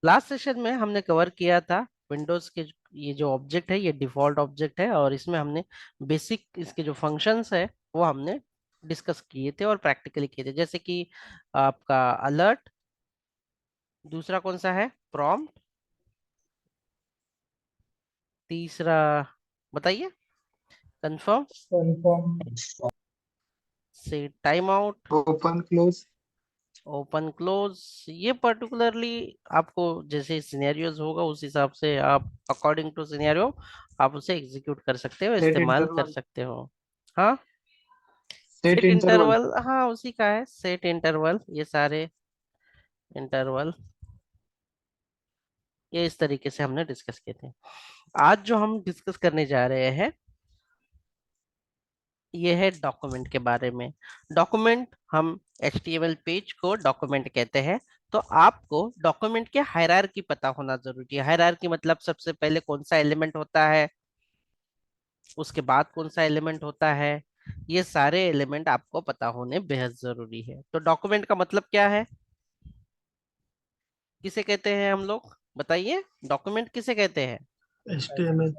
Last session में हमने cover किया था विंडोज के ये जो ऑब्जेक्ट है ये डिफॉल्ट ऑब्जेक्ट है, और इसमें हमने बेसिक इसके जो फंक्शंस है वो हमने डिस्कस किए थे और प्रैक्टिकली किए थे, जैसे कि आपका अलर्ट, दूसरा कौन सा है प्रॉम्प्ट, तीसरा बताइए कंफर्म, कंफर्म, से time out, open close. Open close. ये पर्टिकुलरली आपको जैसे सिनेरियोज होगा उस हिसाब से आप अकॉर्डिंग टू सिनेरियो आप उसे एग्जीक्यूट कर सकते हो, सेट इस्तेमाल कर इंटरवल, सकते हो। हाँ, सेट सेट इंटरवल। इंटरवल, हाँ उसी का है सेट इंटरवल। ये सारे इंटरवल ये इस तरीके से हमने डिस्कस किए थे। आज जो हम डिस्कस करने जा रहे हैं ये है डॉक्यूमेंट के बारे में। डॉक्यूमेंट, हम एचटीएमएल पेज को डॉक्यूमेंट कहते हैं। तो आपको डॉक्यूमेंट के हायरार्की पता होना जरूरी है। हायरार्की मतलब सबसे पहले कौन सा एलिमेंट होता है, उसके बाद कौन सा एलिमेंट होता है, ये सारे एलिमेंट आपको पता होने बेहद जरूरी है। तो डॉक्यूमेंट का मतलब क्या है, किसे कहते हैं हम लोग, बताइए डॉक्यूमेंट किसे कहते हैं। HTML।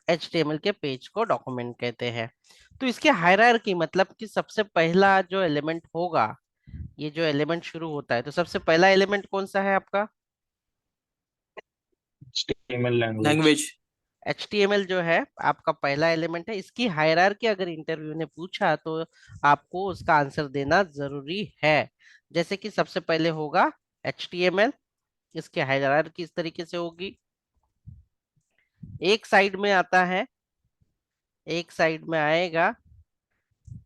एचटीएमएल के पेज को डॉक्यूमेंट कहते हैं। तो इसके हायरार्की मतलब कि सबसे पहला जो एलिमेंट होगा, ये जो एलिमेंट शुरू होता है तो सबसे पहला एलिमेंट कौन सा है आपका, HTML लैंग्वेज। लैंग्वेज। HTML जो है आपका पहला एलिमेंट है। इसकी हायरार्की अगर इंटरव्यू ने पूछा तो आपको उसका आंसर देना जरूरी है। जैसे कि सबसे पहले होगा HTML, इसकी हायरार्की इस तरीके से होगी। एक साइड में आता है, एक साइड में आएगा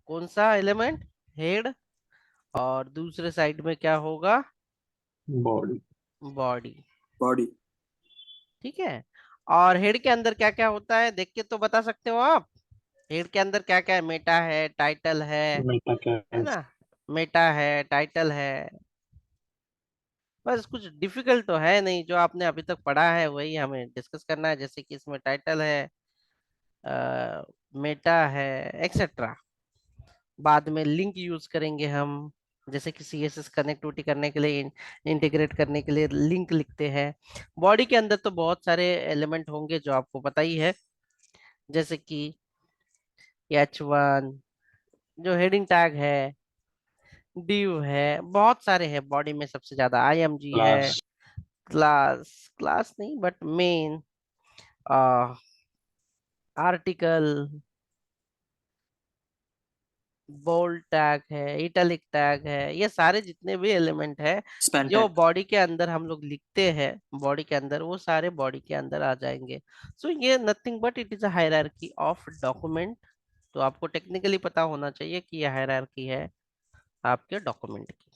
कौन सा एलिमेंट, हेड, और दूसरे साइड में क्या होगा, बॉडी। बॉडी। बॉडी। ठीक है, और हेड के अंदर क्या क्या होता है देख के तो बता सकते हो आप। हेड के अंदर क्या क्या है, मेटा है, टाइटल मेटा है क्लास। ना, मेटा है, टाइटल है। बस कुछ डिफिकल्ट तो है नहीं, जो आपने अभी तक पढ़ा है वही हमें डिस्कस करना है। जैसे कि इसमें टाइटल है, मेटा है, एक्सेट्रा। बाद में लिंक यूज करेंगे हम, जैसे कि सीएसएस कनेक्टिविटी करने के लिए, इंटीग्रेट करने के लिए लिंक लिखते हैं। बॉडी के अंदर तो बहुत सारे एलिमेंट होंगे जो आपको पता ही है, जैसे कि H1 जो हेडिंग टैग है, div है, बहुत सारे हैं बॉडी में। सबसे ज्यादा IMG है, क्लास। क्लास, क्लास नहीं but main, article, bold tag है, इटैलिक टैग है, ये सारे जितने भी एलिमेंट है स्पैन जो टैग। बॉडी के अंदर हम लोग लिखते हैं बॉडी के अंदर, वो सारे बॉडी के अंदर आ जाएंगे। सो ये nothing but it is a hierarchy of document. तो आपको टेक्निकली पता होना चाहिए कि यह हायरार्की है आपके डॉक्यूमेंट की।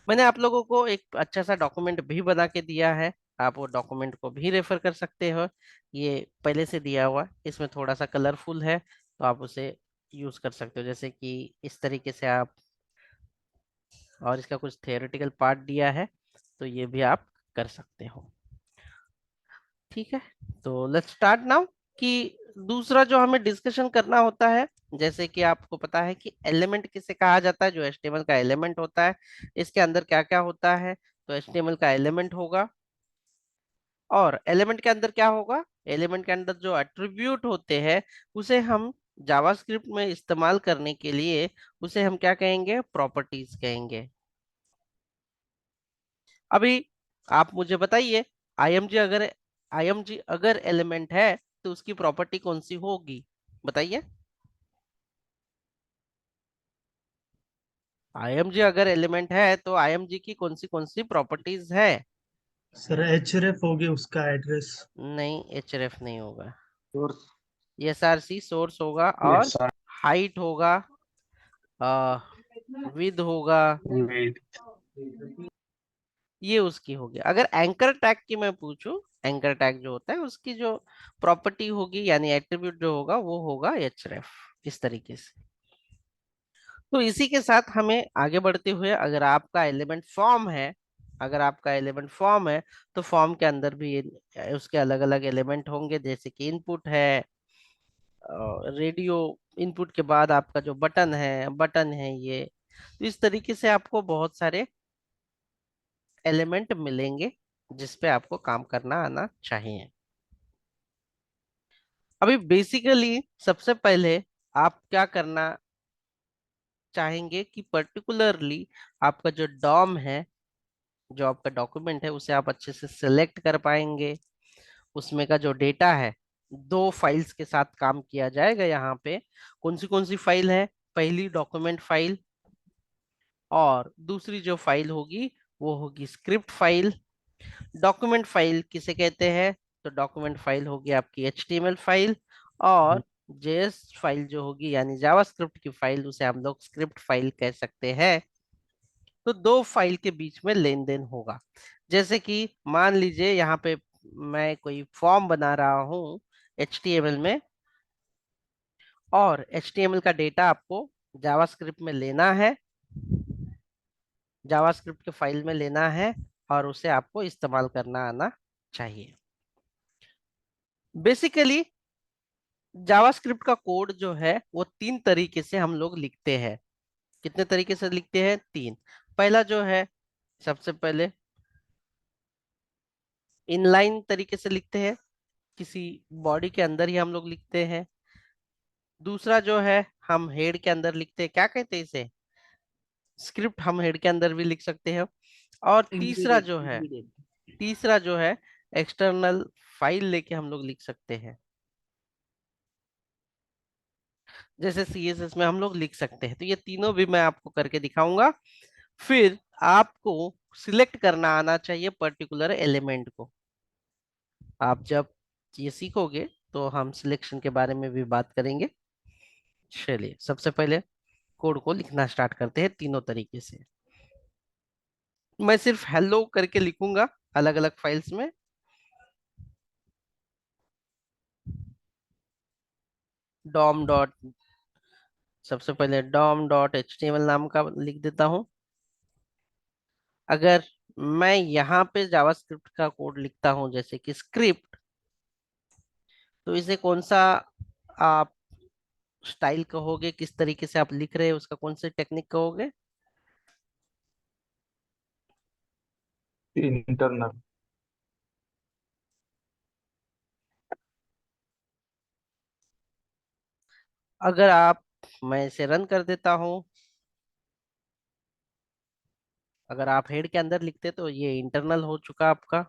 मैंने आप लोगों को एक अच्छा सा डॉक्यूमेंट भी बना के दिया है, आप वो डॉक्यूमेंट को भी रेफर कर सकते हो। ये पहले से दिया हुआ, इसमें थोड़ा सा कलरफुल है तो आप उसे यूज कर सकते हो, जैसे कि इस तरीके से आप, और इसका कुछ थियोरेटिकल पार्ट दिया है तो ये भी आप कर सकते हो। ठीक है, तो लेट्स स्टार्ट नाउ। कि दूसरा जो हमें डिस्कशन करना होता है, जैसे कि आपको पता है कि एलिमेंट किसे कहा जाता है, जो HTML का एलिमेंट होता है इसके अंदर क्या क्या होता है। तो HTML का एलिमेंट होगा, और एलिमेंट के अंदर क्या होगा, एलिमेंट के अंदर जो एट्रीब्यूट होते हैं उसे हम जावास्क्रिप्ट में इस्तेमाल करने के लिए उसे हम क्या कहेंगे, प्रॉपर्टीज कहेंगे। अभी आप मुझे बताइए, IMG अगर एलिमेंट है तो उसकी प्रॉपर्टी कौन सी होगी, बताइए। IMG अगर एलिमेंट है तो IMG की कौन सी प्रॉपर्टीज है। सर href होगी उसका एड्रेस। नहीं, HRF नहीं होगा, सोर्स। SRC सोर्स होगा, और यस। हाइट होगा, विद होगा, वेट। ये उसकी होगी। अगर एंकर टैग की मैं पूछूं, एंकर टैग जो होता है उसकी जो प्रॉपर्टी होगी यानी एट्रीब्यूट जो होगा वो होगा href, इस तरीके से। तो इसी के साथ हमें आगे बढ़ते हुए, अगर आपका एलिमेंट फॉर्म है, अगर आपका एलिमेंट फॉर्म है तो फॉर्म के अंदर भी उसके अलग अलग एलिमेंट होंगे, जैसे कि इनपुट है, रेडियो, इनपुट के बाद आपका जो बटन है ये, तो इस तरीके से आपको बहुत सारे एलिमेंट मिलेंगे जिस पे आपको काम करना आना चाहिए। अभी बेसिकली सबसे पहले आप क्या करना चाहेंगे कि पर्टिकुलरली आपका जो डॉम है, जो आपका डॉक्यूमेंट है, उसे आप अच्छे से सिलेक्ट कर पाएंगे। उसमें का जो डेटा है, दो फाइल्स के साथ काम किया जाएगा यहाँ पे। कौन सी फाइल है? पहली डॉक्यूमेंट फाइल, और दूसरी जो फाइल होगी वो होगी स्क्रिप्ट फाइल। डॉक्यूमेंट फाइल किसे कहते हैं? तो डॉक्यूमेंट फाइल होगी आपकी एचटीएमएल फाइल, और जेएस फाइल जो होगी यानी जावास्क्रिप्ट की फाइल, उसे हम लोग स्क्रिप्ट फाइल कह सकते हैं। तो दो फाइल के बीच में लेन देन होगा। जैसे कि मान लीजिए यहाँ पे मैं कोई फॉर्म बना रहा हूँ एचटीएमएल में, और एचटीएमएल का डेटा आपको जावास्क्रिप्ट में लेना है, जावास्क्रिप्ट के फाइल में लेना है, और उसे आपको इस्तेमाल करना आना चाहिए। बेसिकली जावास्क्रिप्ट का कोड जो है वो तीन तरीके से हम लोग लिखते हैं। कितने तरीके से लिखते हैं? तीन। पहला जो है, सबसे पहले इनलाइन तरीके से लिखते हैं, किसी बॉडी के अंदर ही हम लोग लिखते हैं। दूसरा जो है, हम हेड के अंदर लिखते हैं, क्या कहते हैं इसे? स्क्रिप्ट हम हेड के अंदर भी लिख सकते हैं। और इंटरमीडिएट इंटरमीडिएट। तीसरा जो है, एक्सटर्नल फाइल लेके हम लोग लिख सकते हैं। जैसे सीएसएस में हम लोग लिख सकते हैं। तो ये तीनों भी मैं आपको करके दिखाऊंगा। फिर आपको सिलेक्ट करना आना चाहिए पर्टिकुलर एलिमेंट को। आप जब ये सीखोगे तो हम सिलेक्शन के बारे में भी बात करेंगे। चलिए सबसे पहले कोड को लिखना स्टार्ट करते हैं तीनों तरीके से। मैं सिर्फ हेलो करके लिखूंगा अलग अलग फाइल्स में। डॉम डॉट, सबसे पहले DOM dot H T M L नाम का लिख देता हूं। अगर मैं यहाँ पे जावास्क्रिप्ट का कोड लिखता हूं जैसे कि स्क्रिप्ट, तो इसे कौन सा आप स्टाइल कहोगे? किस तरीके से आप लिख रहे हैं उसका कौन से टेक्निक कहोगे? इंटरनल। अगर आप, मैं इसे रन कर देता हूं, अगर आप हेड के अंदर लिखते तो ये इंटरनल हो चुका आपका,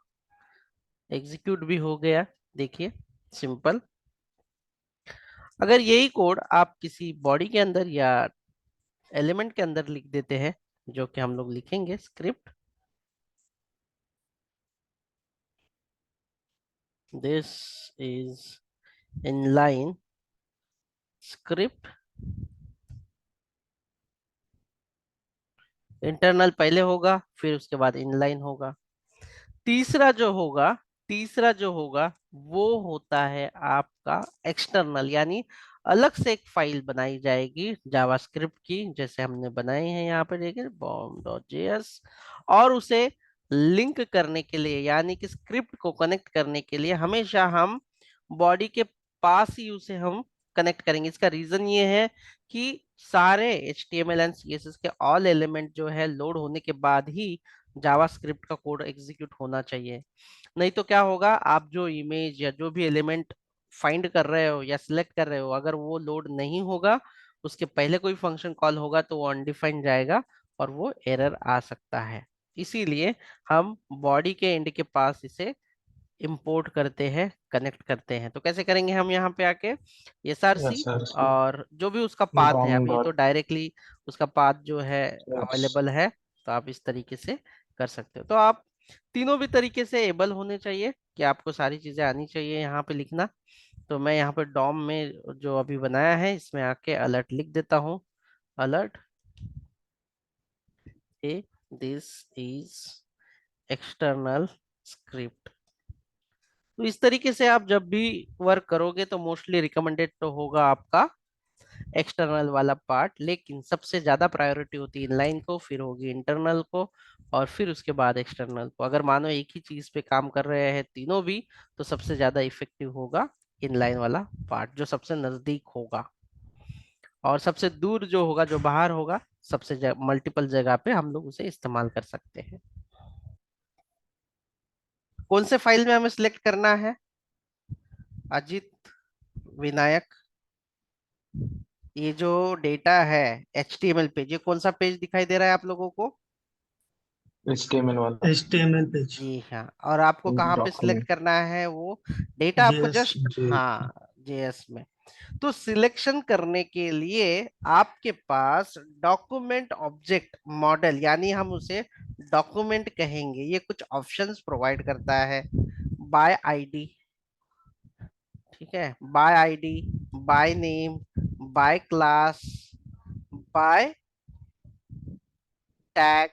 एग्जीक्यूट भी हो गया। देखिए, सिंपल। अगर यही कोड आप किसी बॉडी के अंदर या एलिमेंट के अंदर लिख देते हैं, जो कि हम लोग लिखेंगे script, this is inline script, internal पहले होगा फिर उसके बाद इनलाइन होगा। तीसरा जो होगा, तीसरा जो होगा वो होता है आपका एक्सटर्नल, यानी अलग से एक फाइल बनाई जाएगी जावास्क्रिप्ट की, जैसे हमने बनाई है यहाँ पे, देखिए bomb.js। और उसे लिंक करने के लिए, यानी कि स्क्रिप्ट को कनेक्ट करने के लिए, हमेशा हम बॉडी के पास ही उसे हम कनेक्ट करेंगे। इसका रीजन ये है कि सारे HTML एंड CSS के ऑल एलिमेंट जो है लोड होने के बाद ही जावास्क्रिप्ट का कोड एग्जीक्यूट होना चाहिए। नहीं तो क्या होगा, आप जो इमेज या जो भी एलिमेंट फाइंड कर रहे हो या सिलेक्ट कर रहे हो, अगर वो लोड नहीं होगा, उसके पहले कोई फंक्शन कॉल होगा तो वो अनडिफाइंड जाएगा और वो एरर आ सकता है। इसीलिए हम बॉडी के एंड के पास इसे इंपोर्ट करते हैं, कनेक्ट करते हैं। तो कैसे करेंगे हम यहाँ पे आके? SRC, yes sir. और जो भी उसका पाथ है, डॉम अभी तो डॉट डायरेक्टली उसका पाथ जो है यस। अवेलेबल है, तो आप इस तरीके से कर सकते हो। तो आप तीनों भी तरीके से एबल होने चाहिए कि आपको सारी चीजें आनी चाहिए यहाँ पे लिखना। तो मैं यहाँ पे डॉम में जो अभी बनाया है इसमें आके अलर्ट लिख देता हूँ। Alert A, this is external script. तो इस तरीके से आप जब भी वर्क करोगे तो मोस्टली रिकमेंडेड तो होगा आपका एक्सटर्नल वाला पार्ट, लेकिन सबसे ज्यादा प्रायोरिटी होती है इनलाइन को, फिर होगी इंटरनल को, और फिर उसके बाद एक्सटर्नल को। अगर मानो एक ही चीज पे काम कर रहे हैं तीनों भी, तो सबसे ज्यादा इफेक्टिव होगा इनलाइन वाला पार्ट, जो सबसे नजदीक होगा। और सबसे दूर जो होगा, जो बाहर होगा, सबसे मल्टीपल जगह पे हम लोग उसे इस्तेमाल कर सकते हैं। कौन से फाइल में हमें सिलेक्ट करना है? अजित, विनायक, ये जो डेटा है HTML पेज, ये कौन सा पेज दिखाई दे रहा है आप लोगों को? HTML वाला। HTML page. जी हाँ। और आपको कहाँ पे सिलेक्ट डॉक्यूमेंट। करना है वो डेटा? आपको JS। जस्ट, जे। हाँ, JS में। तो सिलेक्शन करने के लिए आपके पास डॉक्यूमेंट ऑब्जेक्ट मॉडल, यानी हम उसे डॉक्यूमेंट कहेंगे, ये कुछ ऑप्शंस प्रोवाइड करता है। बाय आईडी, ठीक है, by ID, by name, by class, by tag,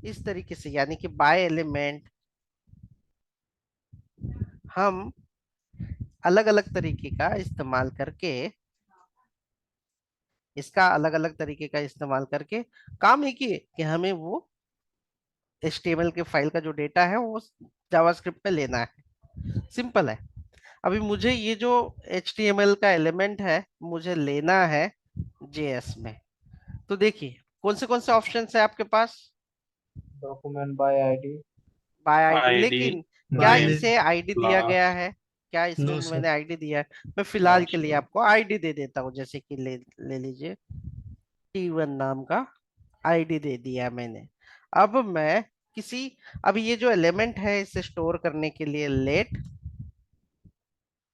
इस तरीके से, यानी कि बाय एलिमेंट हम अलग अलग तरीके का इस्तेमाल करके, इसका अलग अलग तरीके का इस्तेमाल करके काम ही किए कि हमें वो HTML के फाइल का जो डेटा है वो जावास्क्रिप्ट में लेना है। सिंपल है। अभी मुझे ये जो HTML का एलिमेंट है मुझे लेना है JS में। तो देखिए कौन से ऑप्शन है आपके पास? Document by ID. By ID, ID लेकिन क्या बाय नेम नेम। इसे आईडी दिया क्लास। गया है? क्या इसमें नो सर। मैंने आईडी दिया है? मैं फिलहाल के लिए नॉट। आपको आईडी दे देता हूँ, जैसे कि ले लीजिए T1 नाम का आईडी दे दिया मैंने। अब मैं किसी, अभी ये जो एलिमेंट है इसे स्टोर करने के लिए लेट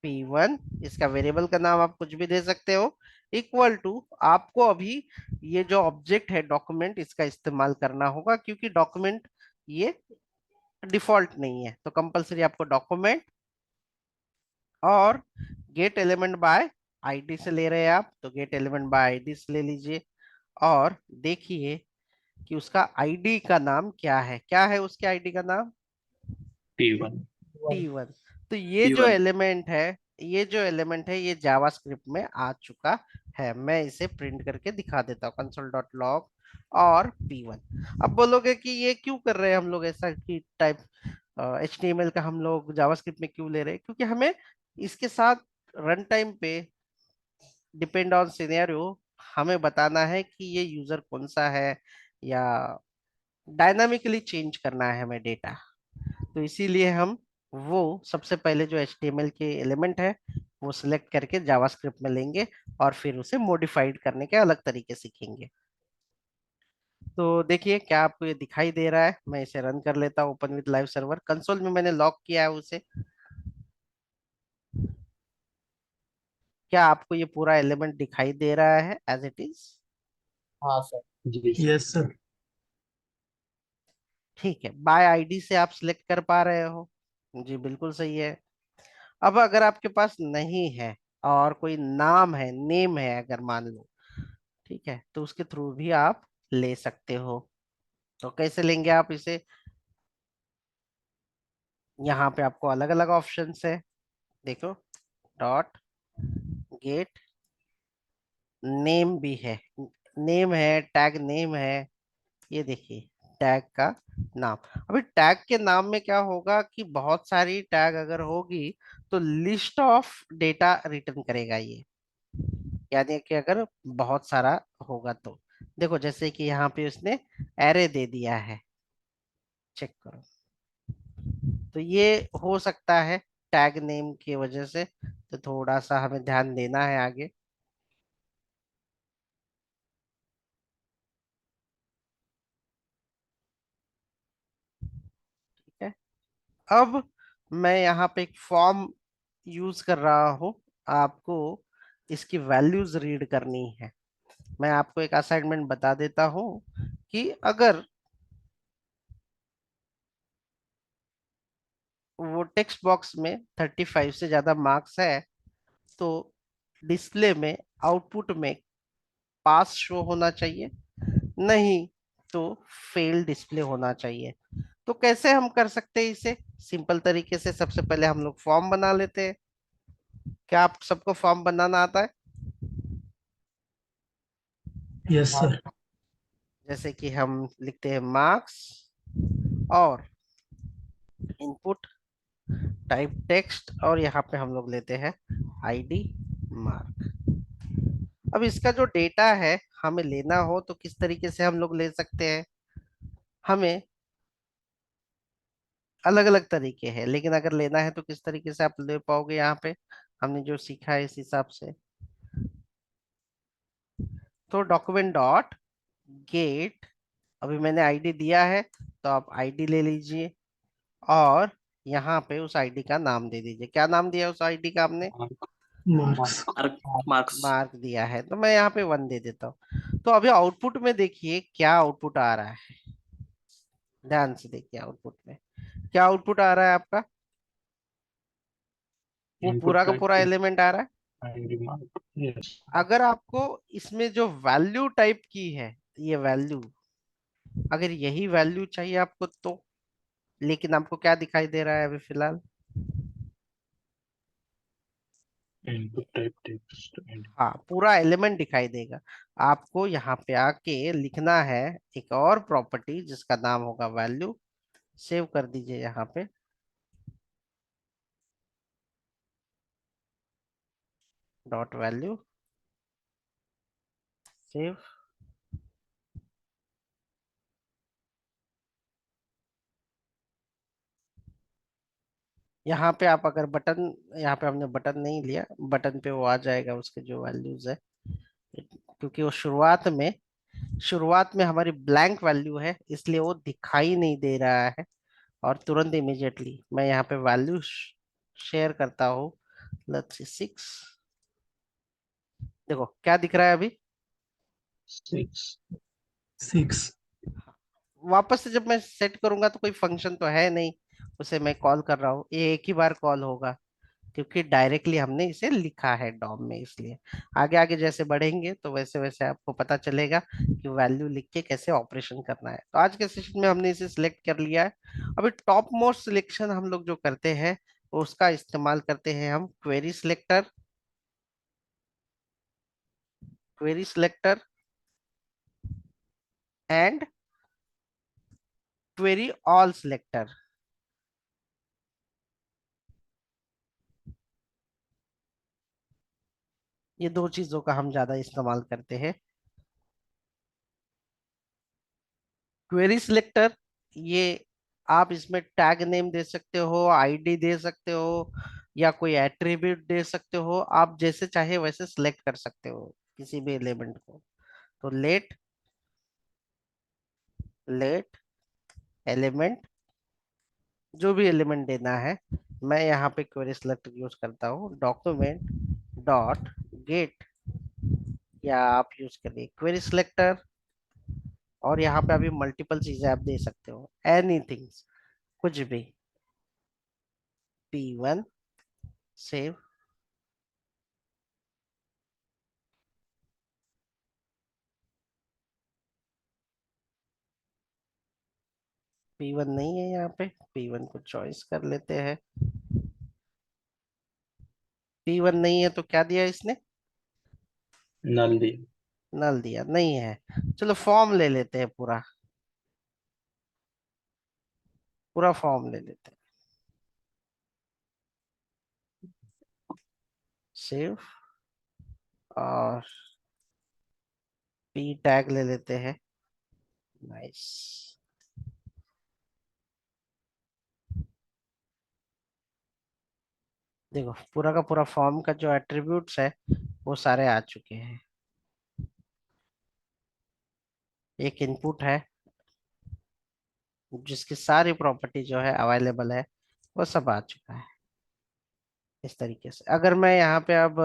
P1, इसका वेरिएबल का नाम आप कुछ भी दे सकते हो, इक्वल टू, आपको अभी ये जो ऑब्जेक्ट है डॉक्यूमेंट, इसका इस्तेमाल करना होगा क्योंकि डॉक्यूमेंट ये डिफॉल्ट नहीं है, तो कंपलसरी आपको डॉक्यूमेंट और गेट एलिमेंट बाय आईडी से ले रहे हैं आप, तो गेट एलिमेंट बाय आईडी से ले लीजिए। और देखिए कि उसका आईडी का नाम क्या है, क्या है उसके आईडी का नाम? T1। T1। तो ये जो T1। एलिमेंट है, ये जावास्क्रिप्ट में आ चुका है। मैं इसे प्रिंट करके दिखा देता हूँ, कंसोल डॉट लॉग और P1। अब बोलोगे कि ये क्यों कर रहे हैं हम लोग ऐसा, कि टाइप HTML का हम लोग जावास्क्रिप्ट में क्यों ले रहे हैं? क्योंकि हमें इसके साथ रन टाइम पे डिपेंड ऑन सिनेरियो हमें बताना है कि ये यूजर कौन सा है, या डायनामिकली चेंज करना है हमें डेटा। तो इसीलिए हम वो सबसे पहले जो HTML के एलिमेंट है वो सिलेक्ट करके जावास्क्रिप्ट में लेंगे और फिर उसे मॉडिफाइड करने के अलग तरीके सीखेंगे। तो देखिए क्या आपको ये दिखाई दे रहा है? मैं इसे रन कर लेता हूँ, open with live server, console में मैंने लॉग किया है उसे। क्या आपको ये पूरा एलिमेंट दिखाई दे रहा है एज इट इज? हाँ सर। जी सर। Yes sir. ठीक है, बाय आईडी से आप सिलेक्ट कर पा रहे हो? जी बिल्कुल सही है। अब अगर आपके पास नहीं है और कोई नाम है, नेम है अगर मान लो, ठीक है, तो उसके थ्रू भी आप ले सकते हो। तो कैसे लेंगे आप इसे? यहाँ पे आपको अलग अलग ऑप्शंस है, देखो, डॉट गेट नेम भी है, नेम है, टैग नेम है, ये देखिए टैग का नाम। अभी टैग के नाम में क्या होगा कि बहुत सारी टैग अगर होगी तो लिस्ट ऑफ डेटा रिटर्न करेगा ये, यानी कि अगर बहुत सारा होगा तो। देखो जैसे कि यहाँ पे उसने एरे दे दिया है, चेक करो, तो ये हो सकता है टैग नेम की वजह से, तो थोड़ा सा हमें ध्यान देना है आगे। ठीक है, अब मैं यहाँ पे एक फॉर्म यूज कर रहा हूँ, आपको इसकी वैल्यूज रीड करनी है। मैं आपको एक असाइनमेंट बता देता हूँ कि अगर वो टेक्स्ट बॉक्स में 35 से ज्यादा मार्क्स है तो डिस्प्ले में, आउटपुट में पास शो होना चाहिए, नहीं तो फेल डिस्प्ले होना चाहिए। तो कैसे हम कर सकते हैं इसे? सिंपल तरीके से सबसे पहले हम लोग फॉर्म बना लेते हैं। क्या आप सबको फॉर्म बनाना आता है? यस हाँ। सर। जैसे कि हम लिखते हैं मार्क्स और इनपुट टाइप टेक्स्ट, और यहाँ पे हम लोग लेते हैं आईडी मार्क। अब इसका जो डेटा है हमें लेना हो तो किस तरीके से हम लोग ले सकते हैं, हमें अलग अलग तरीके हैं, लेकिन अगर लेना है तो किस तरीके से आप ले पाओगे यहाँ पे, हमने जो सीखा है इस हिसाब से। तो डॉक्यूमेंट डॉट गेट, अभी मैंने आईडी दिया है तो आप आईडी ले लीजिए, और यहाँ पे उस आईडी का नाम दे दीजिए। क्या नाम दिया उस आईडी का आपने? Marks. मार्क्स। मार्क दिया है, तो मैं यहाँ पे 1 दे देता हूँ। तो अभी आउटपुट में देखिए क्या आउटपुट आ रहा है, ध्यान से देखिए आउटपुट में क्या आउटपुट आ रहा है आपका। वो इनपुट पूरा का टाइप पूरा एलिमेंट आ रहा है। ID mark. यस। अगर आपको इसमें जो वैल्यू टाइप की है, ये वैल्यू, अगर यही वैल्यू चाहिए आपको तो, लेकिन आपको क्या दिखाई दे रहा है अभी फिलहाल? Input type text and. हाँ, पूरा एलिमेंट दिखाई देगा। आपको यहाँ पे आके लिखना है एक और प्रॉपर्टी जिसका नाम होगा वैल्यू। सेव कर दीजिए यहाँ पे, डॉट वैल्यू, सेव। यहाँ पे आप अगर बटन, यहाँ पे हमने बटन नहीं लिया, बटन पे वो आ जाएगा उसके जो वैल्यूज है, क्योंकि वो शुरुआत में हमारी ब्लैंक वैल्यू है इसलिए वो दिखाई नहीं दे रहा है। और तुरंत इमीडिएटली मैं यहाँ पे वैल्यू शेयर करता हूँ, लेट्स सी 6, देखो क्या दिख रहा है अभी। 6। 6. वापस से जब मैं सेट करूंगा तो कोई फंक्शन तो है नहीं, उसे मैं कॉल कर रहा हूँ, ये एक ही बार कॉल होगा क्योंकि डायरेक्टली हमने इसे लिखा है डॉम में, इसलिए आगे आगे जैसे बढ़ेंगे तो वैसे वैसे आपको पता चलेगा कि वैल्यू लिख के कैसे ऑपरेशन करना है। तो आज के सेशन में हमने इसे सिलेक्ट कर लिया है। अभी टॉप मोस्ट सिलेक्शन हम लोग जो करते हैं उसका इस्तेमाल करते हैं हम query selector, query selector and query all selector. ये दो चीजों का हम ज्यादा इस्तेमाल करते हैं। क्वेरी सिलेक्टर, ये आप इसमें टैग नेम दे सकते हो, आईडी दे सकते हो, या कोई एट्रीब्यूट दे सकते हो, आप जैसे चाहे वैसे सिलेक्ट कर सकते हो किसी भी एलिमेंट को। तो लेट लेट एलिमेंट, जो भी एलिमेंट देना है, मैं यहाँ पे क्वेरी सिलेक्टर यूज करता हूँ, डॉक्यूमेंट डॉट गेट, या आप यूज करिए क्वेरी सिलेक्टर। और यहाँ पे अभी मल्टीपल चीजें आप दे सकते हो, एनीथिंग, कुछ भी। P1 सेव, P1 नहीं है यहाँ पे, P1 को चॉइस कर लेते हैं। P1 नहीं है तो क्या दिया इसने? नल दी। नल दिया, नहीं है। चलो फॉर्म ले लेते हैं, पूरा पूरा फॉर्म ले लेते हैं, सेव, और P टैग ले लेते हैं, नाइस। देखो पूरा का पूरा फॉर्म का जो एट्रीब्यूट्स है वो सारे आ चुके हैं। एक इनपुट है जिसकी सारी प्रॉपर्टी जो है अवेलेबल है, वो सब आ चुका है। इस तरीके से अगर मैं यहाँ पे अब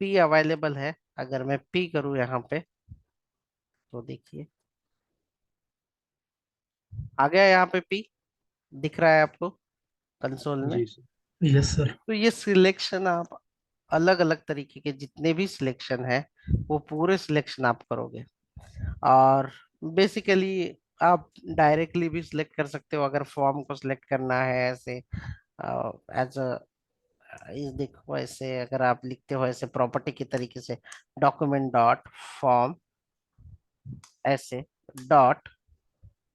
P अवेलेबल है, अगर मैं P करूँ यहाँ पे तो देखिए आ गया, यहाँ पे P दिख रहा है आपको कंसोल में। जी सर। Yes, sir. तो ये सिलेक्शन आप अलग अलग तरीके के जितने भी सिलेक्शन है वो पूरे सिलेक्शन आप करोगे। और बेसिकली आप डायरेक्टली भी सिलेक्ट कर सकते हो अगर फॉर्म को सिलेक्ट करना है ऐसे, एज अ, इस देखो ऐसे अगर आप लिखते हो ऐसे प्रॉपर्टी के तरीके से, डॉक्यूमेंट डॉट फॉर्म, ऐसे डॉट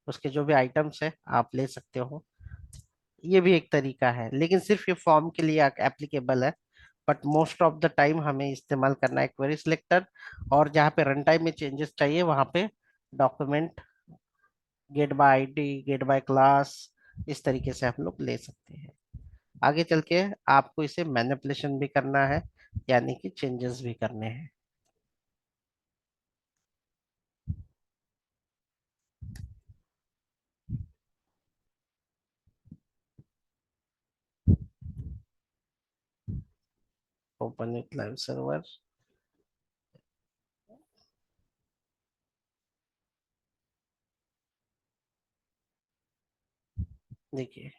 उसके जो भी आइटम्स है आप ले सकते हो। ये भी एक तरीका है, लेकिन सिर्फ ये फॉर्म के लिए एप्लीकेबल है, but most of the time हमें इस्तेमाल करना है क्वेरी सिलेक्टर, और जहाँ पे रन टाइम में चेंजेस चाहिए वहाँ पे document get by ID, get by class, इस तरीके से हम लोग ले सकते हैं। आगे चल के आपको इसे मैनिपुलेशन भी करना है, यानी कि चेंजेस भी करने हैं। Open with live server. देखिए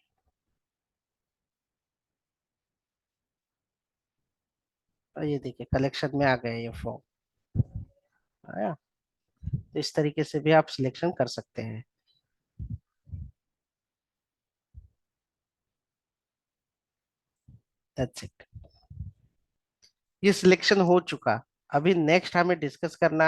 ये देखिए कलेक्शन में आ गया ये फॉर्म आया। तो इस तरीके से भी आप सिलेक्शन कर सकते हैं। That's it. ये सिलेक्शन हो चुका। अभी नेक्स्ट हमें डिस्कस करना